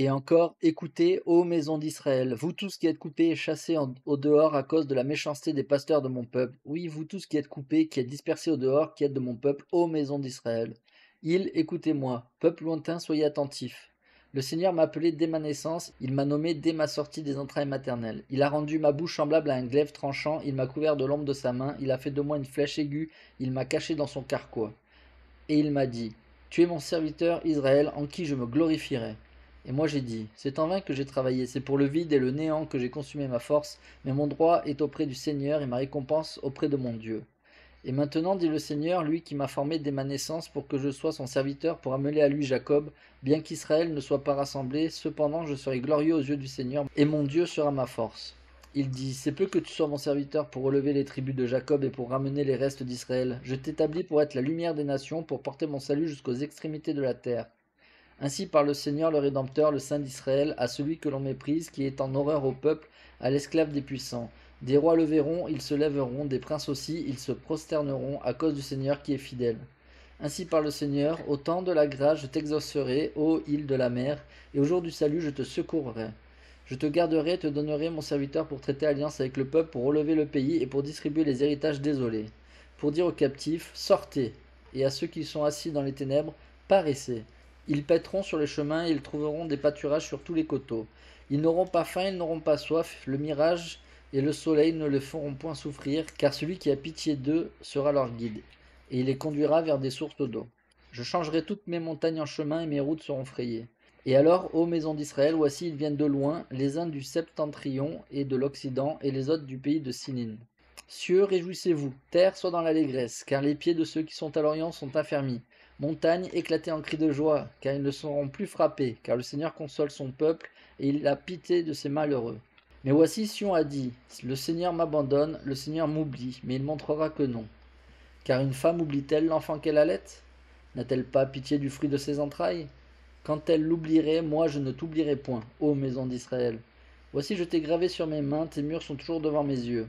Et encore, écoutez, ô maison d'Israël, vous tous qui êtes coupés et chassés au dehors à cause de la méchanceté des pasteurs de mon peuple. Oui, vous tous qui êtes coupés, qui êtes dispersés au dehors, qui êtes de mon peuple, ô maison d'Israël. Écoutez-moi, peuple lointain, soyez attentifs. Le Seigneur m'a appelé dès ma naissance, il m'a nommé dès ma sortie des entrailles maternelles. Il a rendu ma bouche semblable à un glaive tranchant, il m'a couvert de l'ombre de sa main, il a fait de moi une flèche aiguë, il m'a caché dans son carquois. Et il m'a dit, tu es mon serviteur Israël en qui je me glorifierai. Et moi j'ai dit, c'est en vain que j'ai travaillé, c'est pour le vide et le néant que j'ai consumé ma force, mais mon droit est auprès du Seigneur et ma récompense auprès de mon Dieu. Et maintenant, dit le Seigneur, lui qui m'a formé dès ma naissance pour que je sois son serviteur, pour amener à lui Jacob, bien qu'Israël ne soit pas rassemblé, cependant je serai glorieux aux yeux du Seigneur, et mon Dieu sera ma force. Il dit, c'est peu que tu sois mon serviteur pour relever les tribus de Jacob et pour ramener les restes d'Israël. Je t'établis pour être la lumière des nations, pour porter mon salut jusqu'aux extrémités de la terre. Ainsi parle le Seigneur le Rédempteur, le Saint d'Israël, à celui que l'on méprise, qui est en horreur au peuple, à l'esclave des puissants. Des rois le verront, ils se lèveront, des princes aussi, ils se prosterneront, à cause du Seigneur qui est fidèle. Ainsi parle le Seigneur, au temps de la grâce je t'exaucerai, ô île de la mer, et au jour du salut je te secourrai. Je te garderai et te donnerai mon serviteur pour traiter alliance avec le peuple, pour relever le pays et pour distribuer les héritages désolés. Pour dire aux captifs, sortez, et à ceux qui sont assis dans les ténèbres, paraissez. Ils pèteront sur les chemins et ils trouveront des pâturages sur tous les coteaux. Ils n'auront pas faim, ils n'auront pas soif, le mirage et le soleil ne les feront point souffrir, car celui qui a pitié d'eux sera leur guide, et il les conduira vers des sources d'eau. Je changerai toutes mes montagnes en chemin et mes routes seront frayées. Et alors, ô maison d'Israël, voici ils viennent de loin, les uns du septentrion et de l'occident, et les autres du pays de Sinin. Cieux, réjouissez-vous, terre, soit dans l'allégresse, car les pieds de ceux qui sont à l'orient sont affermis. Montagnes, éclatez en cris de joie, car ils ne seront plus frappés, car le Seigneur console son peuple, et il a pitié de ses malheureux. Mais voici Sion a dit, le Seigneur m'abandonne, le Seigneur m'oublie, mais il montrera que non. Car une femme oublie-t-elle l'enfant qu'elle allait? N'a-t-elle pas pitié du fruit de ses entrailles? Quand elle l'oublierait, moi je ne t'oublierai point, ô maison d'Israël. Voici je t'ai gravé sur mes mains, tes murs sont toujours devant mes yeux.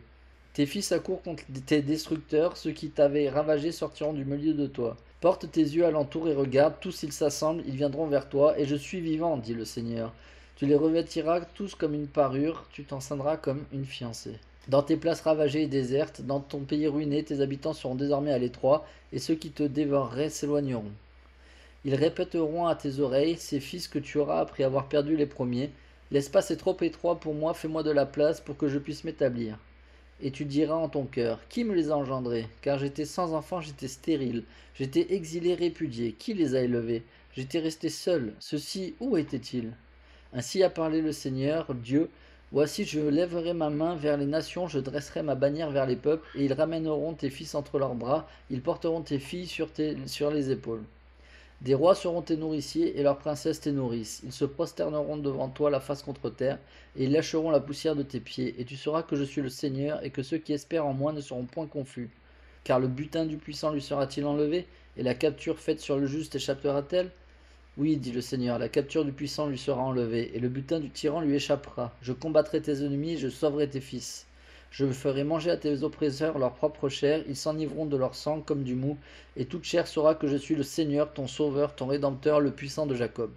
Tes fils accourent contre tes destructeurs, ceux qui t'avaient ravagé sortiront du milieu de toi. Porte tes yeux alentour et regarde, tous ils s'assemblent, ils viendront vers toi, et je suis vivant, dit le Seigneur. Tu les revêtiras tous comme une parure, tu t'enceindras comme une fiancée. Dans tes places ravagées et désertes, dans ton pays ruiné, tes habitants seront désormais à l'étroit, et ceux qui te dévoreraient s'éloigneront. Ils répéteront à tes oreilles, ces fils que tu auras après avoir perdu les premiers, l'espace est trop étroit pour moi, fais-moi de la place pour que je puisse m'établir. Et tu diras en ton cœur, qui me les a engendrés? Car j'étais sans enfant, j'étais stérile, j'étais exilé, répudié, qui les a élevés? J'étais resté seul, ceux-ci, où étaient-ils? Ainsi a parlé le Seigneur, Dieu, voici je lèverai ma main vers les nations, je dresserai ma bannière vers les peuples, et ils ramèneront tes fils entre leurs bras, ils porteront tes filles sur les épaules. Des rois seront tes nourriciers et leurs princesses tes nourrices. Ils se prosterneront devant toi la face contre terre, et ils lâcheront la poussière de tes pieds. Et tu sauras que je suis le Seigneur, et que ceux qui espèrent en moi ne seront point confus. Car le butin du puissant lui sera-t-il enlevé, et la capture faite sur le juste échappera-t-elle? Oui, dit le Seigneur, la capture du puissant lui sera enlevée, et le butin du tyran lui échappera. Je combattrai tes ennemis, je sauverai tes fils. Je ferai manger à tes oppresseurs leur propre chair, ils s'enivreront de leur sang comme du mou, et toute chair saura que je suis le Seigneur, ton sauveur, ton rédempteur, le puissant de Jacob.